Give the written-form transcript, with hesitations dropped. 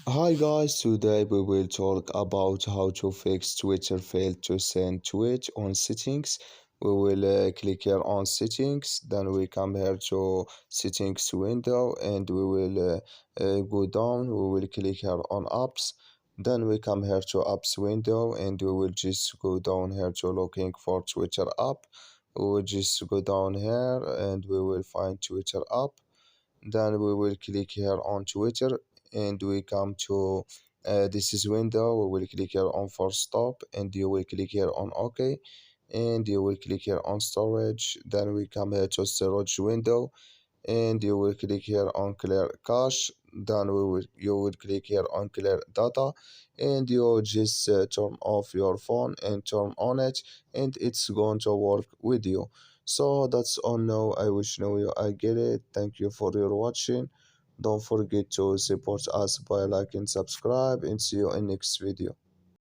Hi guys, today we will talk about how to fix Twitter failed to send tweet on settings. We will click here on settings, then we come here to settings window and we will go down. We will click here on apps. Then we come here to apps window and we will just go down here to looking for Twitter app. We will just go down here and we will find Twitter app. Then we will click here on Twitter and we come to this is window. We will click here on force stop and you will click here on OK and you will click here on storage. Then we come here to storage window and you will click here on clear cache. Then you will click here on clear data and you just turn off your phone and turn on it and it's going to work with you. So that's all now. I wish now you I get it. Thank you for your watching. Don't forget to support us by like and subscribe and see you in next video.